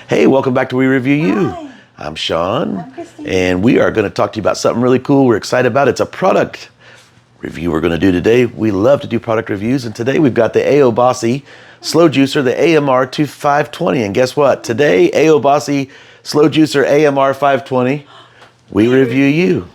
Hey, welcome back to We Review You. Hi. I'm Sean, I'm Christine. and we are going to talk to you about something really cool we're excited about. It's a product review we're going to do today. We love to do product reviews, and today we've got the Aobosi Slow Juicer, the AMR 520. And guess what? Today, Aobosi Slow Juicer AMR 520, we review you.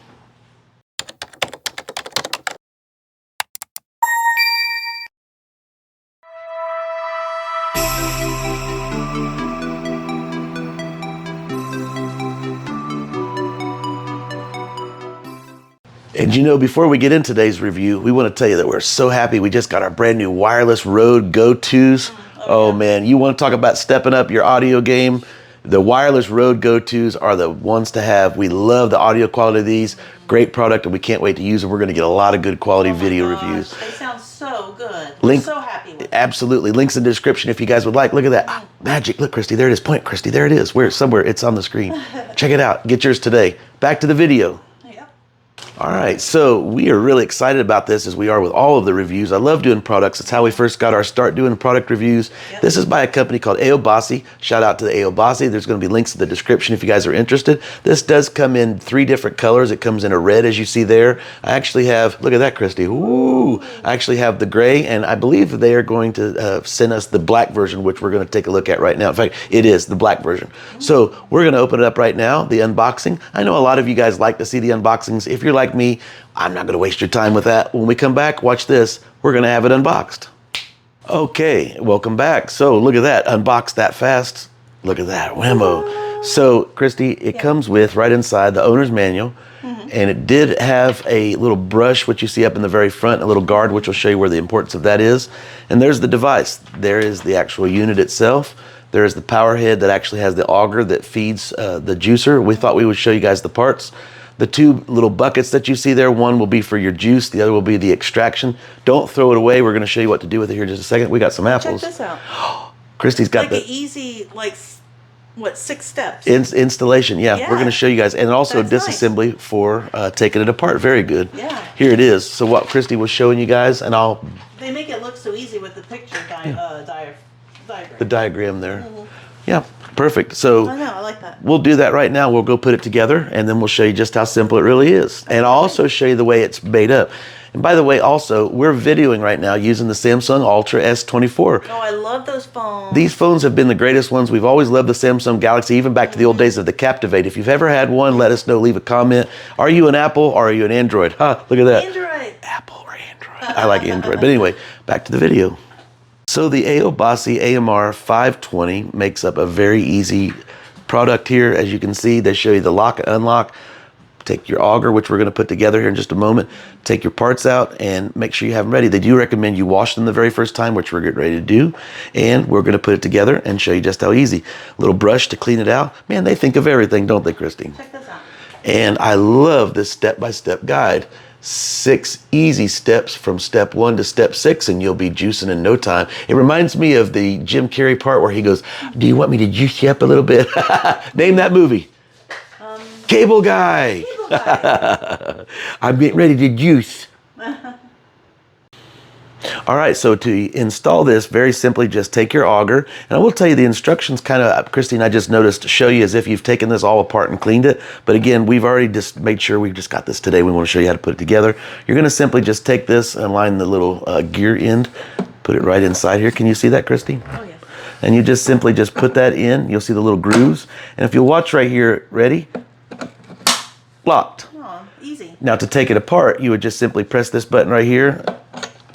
And you know, before we get into today's review, we want to tell you that we're so happy we just got our brand new wireless Rode Go-Tos. Oh man, you want to talk about stepping up your audio game? The wireless Rode Go-Tos are the ones to have. We love the audio quality of these. Great product, and we can't wait to use them. We're going to get a lot of good quality video reviews. They sound so good. Link, I'm so happy with them. Absolutely. Links in the description if you guys would like. Look at that. Ah, magic. Look, Christy, there it is. Point, Christy. There it is. Where? Somewhere. It's on the screen. Check it out. Get yours today. Back to the video. All right, so we are really excited about this as we are with all of the reviews. I love doing products. It's how we first got our start doing product reviews. Yep. This is by a company called Aobosi. Shout out to the Aobosi. There's going to be links in the description if you guys are interested. This does come in 3 different colors. It comes in a red, as you see there. I actually have, look at that, Christy. Ooh, I actually have the gray, and I believe they are going to send us the black version, which we're going to take a look at right now. In fact, it is the black version. So we're going to open it up right now, the unboxing. I know a lot of you guys like to see the unboxings. If you're like me, I'm not going to waste your time with that. When we come back, watch this. We're going to have it unboxed. Okay, welcome back. So look at that, unboxed that fast. Look at that, whammo. So Christy, it comes with right inside the owner's manual, and it did have a little brush, which you see up in the very front, a little guard, which will show you where the importance of that is. And there's the device. There is the actual unit itself. There is the power head that actually has the auger that feeds the juicer. We thought we would show you guys the parts. The 2 little buckets that you see there, one will be for your juice, the other will be the extraction. Don't throw it away. We're going to show you what to do with it here in just a second. We got some apples. Check this out. Christy's got like an easy, like, what, 6 steps? Installation, yeah. We're going to show you guys. And also disassembly for taking it apart. Very good. Yeah. Here it is. So what Christy was showing you guys, and I'll... They make it look so easy with the picture diagram. The diagram there. Yeah, perfect. So I know, I like that. We'll do that right now. We'll go put it together, and then we'll show you just how simple it really is. And I'll also show you the way it's made up. And by the way, also, we're videoing right now using the Samsung Ultra S24. Oh, I love those phones. These phones have been the greatest ones. We've always loved the Samsung Galaxy, even back to the old days of the Captivate. If you've ever had one, let us know. Leave a comment. Are you an Apple or are you an Android? Huh, look at that. Android. Apple or Android. I like Android. But anyway, back to the video. So the Aobosi AMR 520 makes up a very easy product here. As you can see, they show you the lock and unlock. Take your auger, which we're going to put together here in just a moment. Take your parts out and make sure you have them ready. They do recommend you wash them the very first time, which we're getting ready to do. And we're going to put it together and show you just how easy. A little brush to clean it out. Man, they think of everything, don't they, Christine? Check this out. And I love this step-by-step guide. 6 easy steps from step 1 to step 6, and you'll be juicing in no time. It reminds me of the Jim Carrey part where he goes, do you want me to juice you up a little bit? Name that movie. Cable Guy. Cable Guy. I'm getting ready to juice. All right, so to install this, very simply just take your auger, and I will tell you the instructions kind of, Christine, I just noticed, show you as if you've taken this all apart and cleaned it. But again, we've already just made sure we've just got this today. We want to show you how to put it together. You're going to simply just take this and line the little gear end, put it right inside here. Can you see that, Christine? Oh, yeah. And you just simply just put that in. You'll see the little grooves. And if you'll watch right here, ready? Locked. Oh, easy. Now to take it apart, you would just simply press this button right here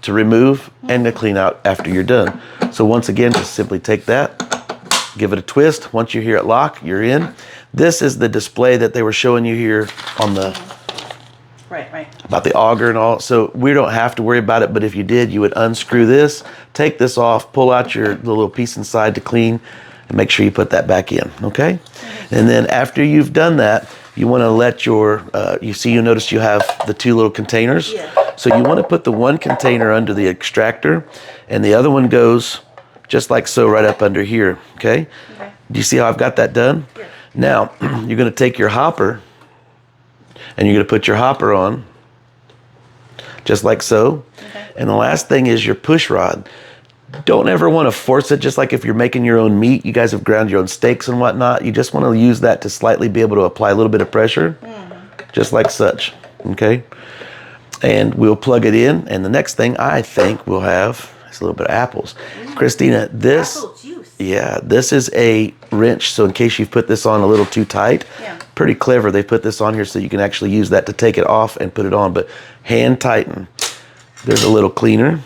to remove and to clean out after you're done. So once again, just simply take that, give it a twist. Once you hear it lock, you're in. This is the display that they were showing you here on the right about the auger and all. So we don't have to worry about it, but if you did, you would unscrew this, take this off, pull out your little piece inside to clean, and make sure you put that back in, okay? And then after you've done that, you want to let your, you notice you have the 2 little containers. Yeah. So you want to put the one container under the extractor, and the other one goes just like so right up under here, okay? Do you see how I've got that done? Yeah. Now, you're going to take your hopper, and you're going to put your hopper on, just like so. And the last thing is your push rod. Don't ever want to force it, just like if you're making your own meat. You guys have ground your own steaks and whatnot. You just want to use that to slightly be able to apply a little bit of pressure, just like such, okay? And we'll plug it in, and the next thing I think we'll have is a little bit of apples. Christina, this, Apple juice. yeah, this is a wrench, so in case you've put this on a little too tight, pretty clever. They put this on here so you can actually use that to take it off and put it on, but hand tighten. There's a little cleaner,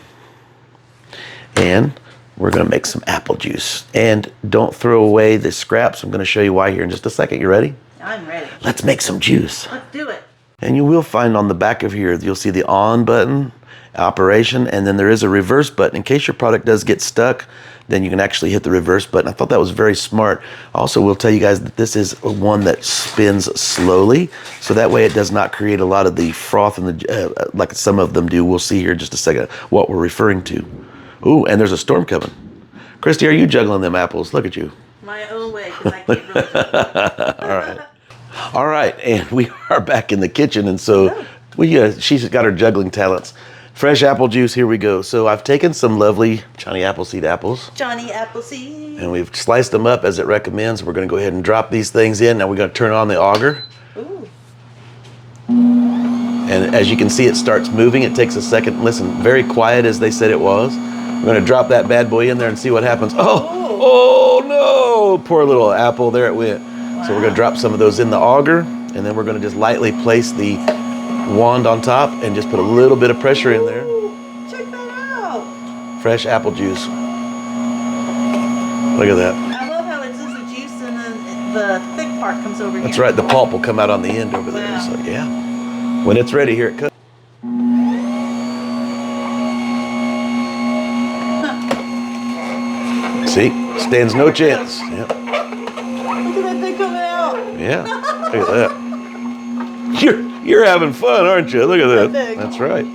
and we're gonna make some apple juice. And don't throw away the scraps. I'm gonna show you why here in just a second. You ready? I'm ready. Let's make some juice. Let's do it. And you will find on the back of here, you'll see the on button, operation, and then there is a reverse button. In case your product does get stuck, then you can actually hit the reverse button. I thought that was very smart. Also, we'll tell you guys that this is one that spins slowly, so that way it does not create a lot of the froth in the, like some of them do. We'll see here in just a second what we're referring to. Ooh, and there's a storm coming. Christy, are you juggling them apples? Look at you. My own way, because I can't really. All right. All right, and we are back in the kitchen, and so she's got her juggling talents. Fresh apple juice, here we go. So I've taken some lovely Johnny Appleseed apples. Johnny Appleseed. And we've sliced them up as it recommends. We're gonna go ahead and drop these things in. Now we're gonna turn on the auger. Ooh. And as you can see, it starts moving. It takes a second. Listen, very quiet as they said it was. We're gonna drop that bad boy in there and see what happens. Oh no, poor little apple, there it went. Wow. So we're gonna drop some of those in the auger, and then we're gonna just lightly place the wand on top and just put a little bit of pressure in there. Ooh, check that out. Fresh apple juice. Look at that. I love how it says the juice and then the thick part comes over here. That's right, the pulp will come out on the end over there. Wow. So yeah, when it's ready, here it comes. See, stands no chance. Yep. Look at that thing coming out. Yeah, look at that. You're having fun, aren't you? Look at that. That's right.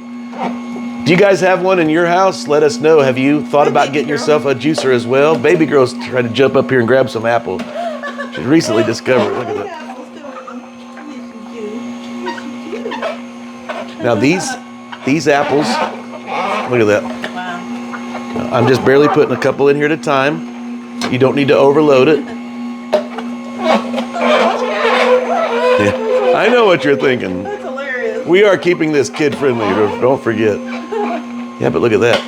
Do you guys have one in your house? Let us know. Have you thought about getting yourself a juicer as well? Baby girl's trying to jump up here and grab some apple. She recently discovered it. Look at that. Now these apples, look at that. Wow. I'm just barely putting a couple in here at a time. You don't need to overload it. Yeah, I know what you're thinking. That's hilarious. We are keeping this kid friendly, don't forget. Yeah, but look at that.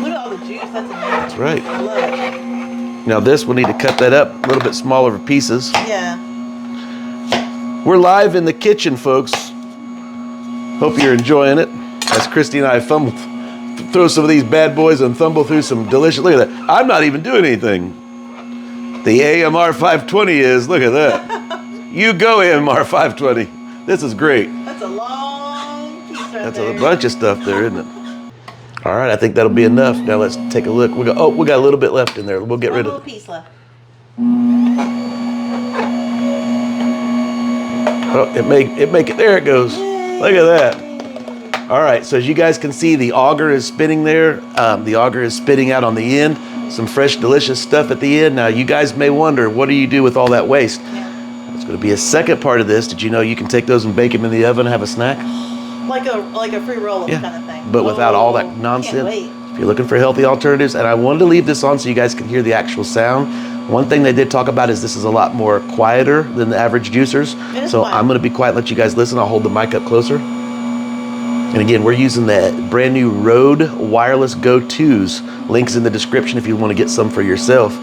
Look at all the juice. That's amazing. That's right. I love it. Now this, we'll need to cut that up a little bit smaller pieces. Yeah. We're live in the kitchen, folks. Hope you're enjoying it. As Christy and I throw some of these bad boys and thumble through some delicious, look at that. I'm not even doing anything. The AMR 520 is, look at that. You go AMR 520. This is great. That's a long piece right That's there. a bunch of stuff there, isn't it? All right, I think that'll be enough. Now let's take a look. We got a little bit left in there. We'll get rid of it. One little piece left. Oh, it make it. There it goes. Look at that. All right, so as you guys can see, the auger is spinning there. The auger is spitting out on the end. Some fresh, delicious stuff at the end. Now, you guys may wonder, what do you do with all that waste? Yeah. It's going to be a second part of this. Did you know you can take those and bake them in the oven and have a snack? Like a free roll-up kind of thing. But without all that Can't nonsense. wait. If you're looking for healthy alternatives, and I wanted to leave this on so you guys can hear the actual sound. One thing they did talk about is this is a lot more quieter than the average juicers. So quiet. I'm going to be quiet, let you guys listen. I'll hold the mic up closer. And again, we're using the brand new Rode Wireless Go 2s. Links in the description if you want to get some for yourself.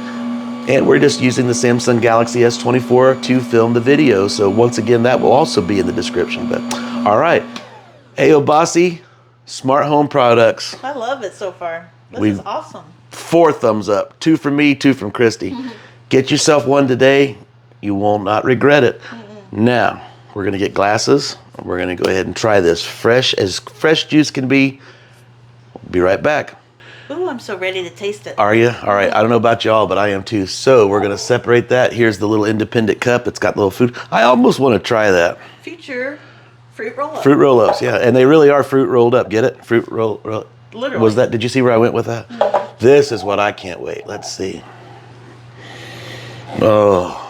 And we're just using the Samsung Galaxy S24 to film the video. So once again, that will also be in the description. But all right, Aobosi Smart Home Products. I love it so far. This is awesome. 4 thumbs up. 2 from me, 2 from Christy. Get yourself one today. You will not regret it. Now, we're going to get glasses. We're going to go ahead and try this fresh as fresh juice can be. We'll be right back. Ooh, I'm so ready to taste it. Are you? All right. I don't know about y'all, but I am too. So we're going to separate that. Here's the little independent cup. It's got little food. I almost want to try that. Future fruit roll-up. Fruit roll-ups, yeah. And they really are fruit rolled up. Get it? Fruit roll. Literally. Was that? Did you see where I went with that? This is what I can't wait. Let's see. Oh.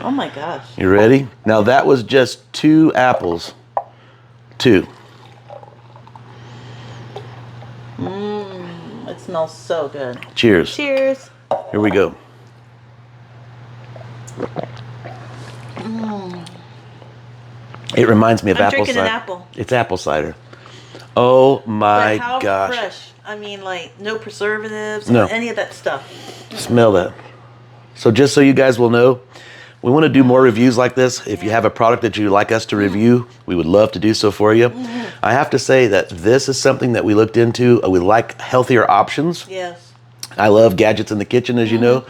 Oh my gosh. You ready? Now that was just 2 apples. 2. smells so good. Cheers. Cheers. Here we go. It reminds me of I'm apple drinking cider. an apple. It's apple cider. Oh my But how gosh. fresh. I mean, like, no preservatives, No. any of that stuff. Smell that. So just so you guys will know, we want to do more reviews like this. If you have a product that you'd like us to review, we would love to do so for you. I have to say that this is something that we looked into. We like healthier options. Yes. I love gadgets in the kitchen, as you know.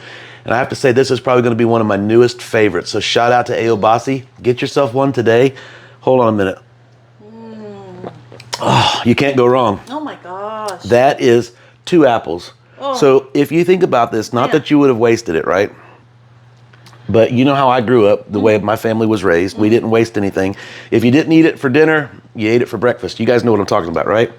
And I have to say, this is probably going to be one of my newest favorites. So shout out to Aobosi. Get yourself one today. Hold on a minute. Oh, you can't go wrong. Oh my gosh. That is 2 apples. Oh. So if you think about this, not that you would have wasted it, right? But you know how I grew up, the way my family was raised. We didn't waste anything. If you didn't eat it for dinner, you ate it for breakfast. You guys know what I'm talking about, right?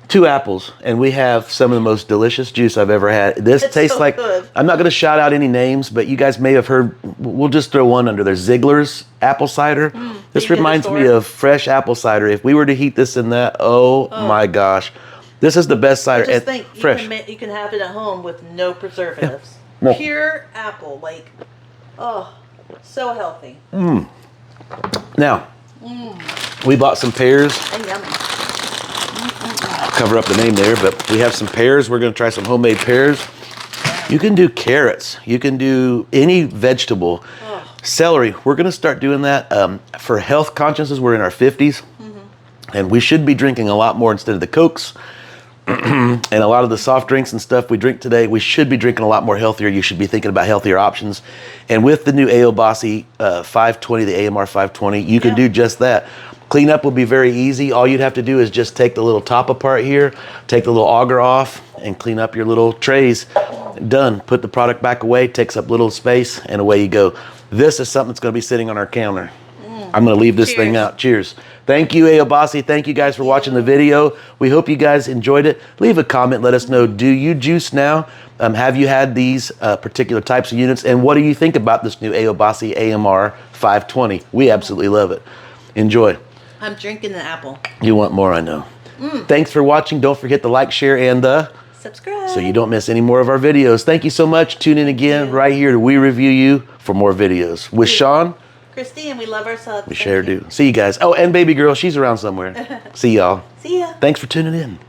2 apples, and we have some of the most delicious juice I've ever had. This It's tastes so like, good. I'm not going to shout out any names, but you guys may have heard, we'll just throw one under there, Ziegler's apple cider. This you get reminds the me store? of fresh apple cider. If we were to heat this in that, oh my gosh. This is the best cider. Just and think, fresh. you can have it at home with no preservatives. No. Pure apple, like, oh, so healthy. Now, we bought some pears. And yummy. Cover up the name there, but we have some pears. We're going to try some homemade pears. You can do carrots. You can do any vegetable. Celery. We're going to start doing that. For health consciences, we're in our 50s. And we should be drinking a lot more instead of the Cokes. And a lot of the soft drinks and stuff we drink today, we should be drinking a lot more healthier. You should be thinking about healthier options. And with the new Aobosi 520, the AMR 520, you can do just that. Cleanup will be very easy. All you'd have to do is just take the little top apart here, take the little auger off, and clean up your little trays. Done. Put the product back away, takes up little space, and away you go. This is something that's going to be sitting on our counter. I'm going to leave this thing out. Cheers. Thank you, Aobosi. Thank you guys for watching the video. We hope you guys enjoyed it. Leave a comment. Let us know, do you juice now? Have you had these particular types of units? And what do you think about this new Aobosi AMR 520? We absolutely love it. Enjoy. I'm drinking the apple. You want more, I know. Thanks for watching. Don't forget to like, share, and Subscribe. so you don't miss any more of our videos. Thank you so much. Tune in again right here to We Review You for more videos. With Sean. Christy, and we love ourselves. We sure do. See you guys. Oh, and baby girl, she's around somewhere. See y'all. See ya. Thanks for tuning in.